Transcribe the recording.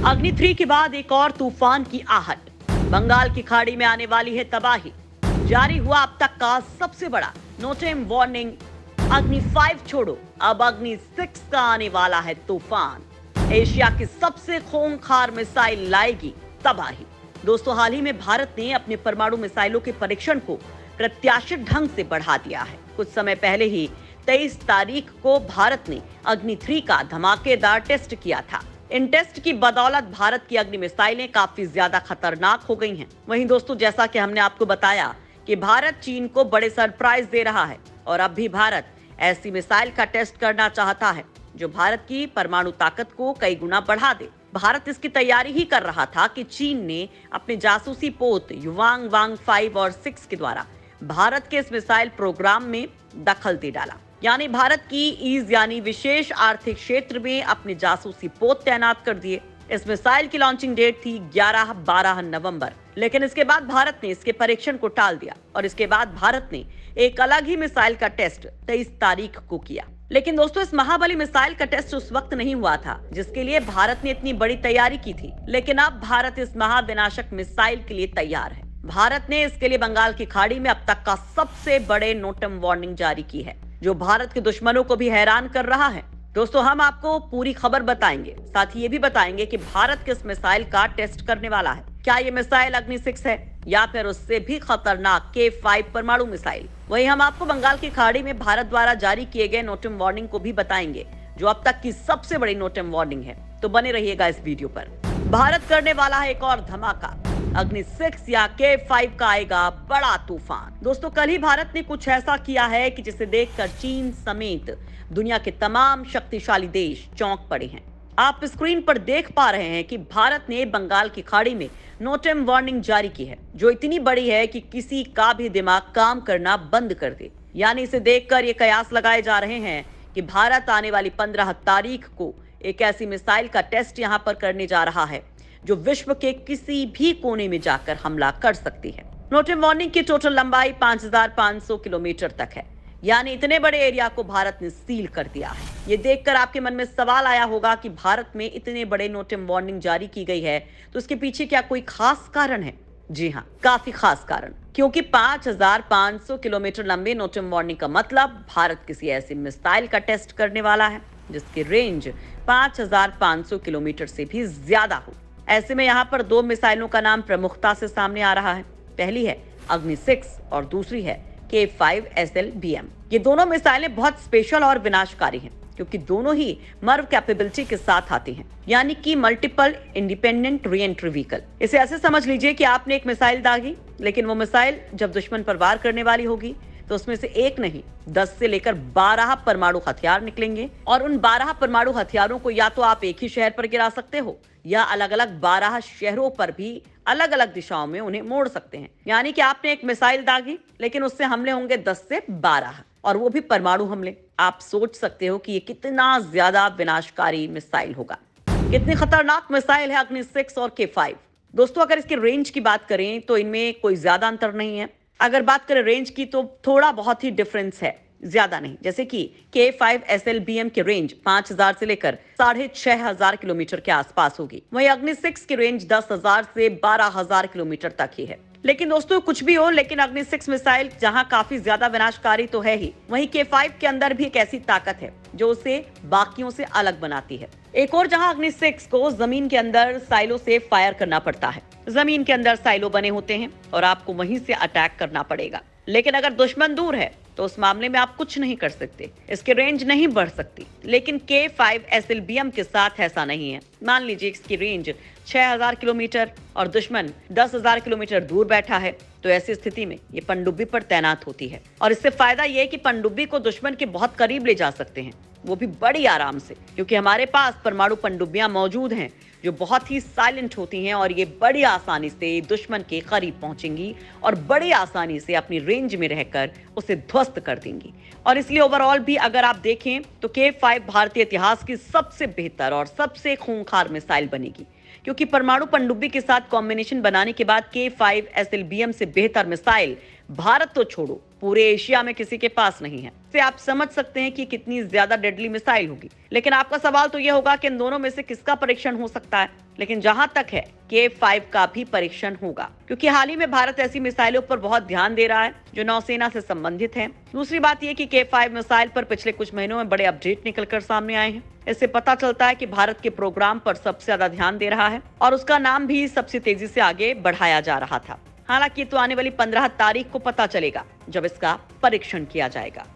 अग्नि 3 के बाद एक और तूफान की आहट। बंगाल की खाड़ी में आने वाली है तबाही। जारी हुआ अब तक का सबसे बड़ा नोटेम वार्निंग। अग्नि 5 छोड़ो, अब अग्नि 6 का आने वाला है तूफान। एशिया की सबसे खूंखार मिसाइल लाएगी तबाही। दोस्तों, हाल ही में भारत ने अपने परमाणु मिसाइलों के परीक्षण को प्रत्याशित ढंग से बढ़ा दिया है। कुछ समय पहले ही 23 तारीख को भारत ने अग्नि 3 का धमाकेदार टेस्ट किया था। इन टेस्ट की बदौलत भारत की अग्नि मिसाइलें काफी ज्यादा खतरनाक हो गई हैं। वहीं दोस्तों, जैसा कि हमने आपको बताया कि भारत चीन को बड़े सरप्राइज दे रहा है और अब भी भारत ऐसी मिसाइल का टेस्ट करना चाहता है जो भारत की परमाणु ताकत को कई गुना बढ़ा दे। भारत इसकी तैयारी ही कर रहा था कि चीन ने अपने जासूसी पोत युवांग वांग 5 और 6 के द्वारा भारत के इस मिसाइल प्रोग्राम में दखल दे डाला। यानी भारत की ईज यानी विशेष आर्थिक क्षेत्र में अपने जासूसी पोत तैनात कर दिए। इस मिसाइल की लॉन्चिंग डेट थी 11-12 नवंबर, लेकिन इसके बाद भारत ने इसके परीक्षण को टाल दिया और इसके बाद भारत ने एक अलग ही मिसाइल का टेस्ट 23 तारीख को किया। लेकिन दोस्तों, इस महाबली मिसाइल का टेस्ट उस वक्त नहीं हुआ था जिसके लिए भारत ने इतनी बड़ी तैयारी की थी। लेकिन अब भारत इस महाविनाशक मिसाइल के लिए तैयार है। भारत ने इसके लिए बंगाल की खाड़ी में अब तक का सबसे बड़े नोटम वार्निंग जारी की है, जो भारत के दुश्मनों को भी हैरान कर रहा है। दोस्तों, हम आपको पूरी खबर बताएंगे, साथ ही ये भी बताएंगे कि भारत किस मिसाइल का टेस्ट करने वाला है। क्या ये मिसाइल अग्नि 6 है या फिर उससे भी खतरनाक K5 परमाणु मिसाइल। वहीं हम आपको बंगाल की खाड़ी में भारत द्वारा जारी किए गए नोटम वार्निंग को भी बताएंगे, जो अब तक की सबसे बड़ी नोटम वार्निंग है। तो बने रहिएगा इस वीडियो पर। भारत करने वाला है एक और धमाका। अग्नि 6 या K5 का आएगा बड़ा तूफान। दोस्तों, कल ही भारत ने कुछ ऐसा किया है कि जिसे देखकर चीन समेत दुनिया के तमाम शक्तिशाली देश चौंक पड़े हैं। आप स्क्रीन पर देख पा रहे हैं कि भारत ने बंगाल की खाड़ी में नोटम वार्निंग जारी की है, जो इतनी बड़ी है कि किसी का भी दिमाग काम करना बंद कर दे। यानी इसे देखकर ये कयास लगाए जा रहे हैं कि भारत आने वाली 15 तारीख को एक ऐसी मिसाइल का टेस्ट यहाँ पर करने जा रहा है जो विश्व के किसी भी कोने में जाकर हमला कर सकती है। नोटम वार्निंग की टोटल लंबाई 5500 किलोमीटर तक है। यानी इतने बड़े एरिया को भारत ने सील कर दिया है। ये देखकर आपके मन में सवाल आया होगा कि भारत में इतने बड़े नोटम वार्निंग जारी की गई है तो इसके पीछे क्या कोई खास कारण है? जी हाँ, काफी खास कारण। क्योंकि 5500 किलोमीटर लंबे नोटम वार्निंग का मतलब भारत किसी ऐसी मिसाइल का टेस्ट करने वाला है जिसकी रेंज 5500 किलोमीटर से भी ज्यादा हो। ऐसे में यहाँ पर 2 मिसाइलों का नाम प्रमुखता से सामने आ रहा है। पहली है अग्नि 6 और दूसरी है K5 SLBM। ये दोनों मिसाइलें बहुत स्पेशल और विनाशकारी हैं क्योंकि दोनों ही मर्व कैपेबिलिटी के साथ आती हैं, यानी कि multiple independent re entry vehicle. इसे ऐसे समझ लीजिए कि आपने एक मिसाइल दागी, लेकिन वो मिसाइल जब दुश्मन पर वार करने वाली होगी तो उसमें से एक नहीं 10 से लेकर 12 परमाणु हथियार निकलेंगे और उन 12 परमाणु हथियारों को या तो आप एक ही शहर पर गिरा सकते हो या अलग अलग 12 शहरों पर भी अलग अलग दिशाओं में उन्हें मोड़ सकते हैं। यानी कि आपने एक मिसाइल दागी, लेकिन उससे हमले होंगे 10 से 12 और वो भी परमाणु हमले। आप सोच सकते हो कि ये कितना ज्यादा विनाशकारी मिसाइल होगा। कितनी खतरनाक मिसाइल है अग्नि 6 और K5। दोस्तों, अगर इसकी रेंज की बात करें तो इनमें कोई ज्यादा अंतर नहीं है। अगर बात करें रेंज की तो थोड़ा बहुत ही डिफरेंस है, ज्यादा नहीं। जैसे कि K5 SLBM की रेंज 5000 से लेकर 6500 किलोमीटर के आसपास होगी। वहीं अग्नि 6 की रेंज 10000 से 12000 किलोमीटर तक ही है। लेकिन दोस्तों, कुछ भी हो, लेकिन अग्नि 6 मिसाइल जहां काफी ज्यादा विनाशकारी तो है ही, वहीं K5 के अंदर भी एक ऐसी ताकत है जो उसे बाकियों से अलग बनाती है। एक और, जहां अग्नि 6 को जमीन के अंदर साइलो से फायर करना पड़ता है। जमीन के अंदर साइलो बने होते हैं और आपको वहीं से अटैक करना पड़ेगा। लेकिन अगर दुश्मन दूर है तो उस मामले में आप कुछ नहीं कर सकते, इसकी रेंज नहीं बढ़ सकती। लेकिन K5 SLBM के साथ ऐसा नहीं है। मान लीजिए इसकी रेंज 6000 किलोमीटर और दुश्मन 10000 किलोमीटर दूर बैठा है, तो ऐसी स्थिति में ये पनडुब्बी पर तैनात होती है और इससे फायदा ये है कि पनडुब्बी को दुश्मन के बहुत करीब ले जा सकते हैं, वो भी बड़ी आराम से, क्योंकि हमारे पास परमाणु पनडुब्बियां मौजूद हैं जो बहुत ही साइलेंट होती हैं और ये बड़ी आसानी से दुश्मन के करीब पहुंचेंगी और बड़ी आसानी से अपनी रेंज में रहकर उसे ध्वस्त कर देंगी। और इसलिए ओवरऑल भी अगर आप देखें तो K5 भारतीय इतिहास की सबसे बेहतर और सबसे खूंखार मिसाइल बनेगी, क्योंकि परमाणु पनडुब्बी के साथ कॉम्बिनेशन बनाने के बाद K5 SLBM से बेहतर मिसाइल भारत तो छोड़ो पूरे एशिया में किसी के पास नहीं है। से आप समझ सकते हैं कि कितनी ज्यादा डेडली मिसाइल होगी। लेकिन आपका सवाल तो यह होगा कि इन दोनों में से किसका परीक्षण हो सकता है। लेकिन जहां तक है K5 का भी परीक्षण होगा, क्योंकि हाल ही में भारत ऐसी मिसाइलों पर बहुत ध्यान दे रहा है जो नौसेना से संबंधित हैं। दूसरी बात यह कि K5 मिसाइल पर पिछले कुछ महीनों में बड़े अपडेट निकलकर सामने आए हैं। इससे पता चलता है कि भारत के प्रोग्राम पर सबसे ज्यादा ध्यान दे रहा है और उसका नाम भी सबसे तेजी से आगे बढ़ाया जा रहा था। हालांकि तो आने वाली 15 तारीख को पता चलेगा जब इसका परीक्षण किया जाएगा।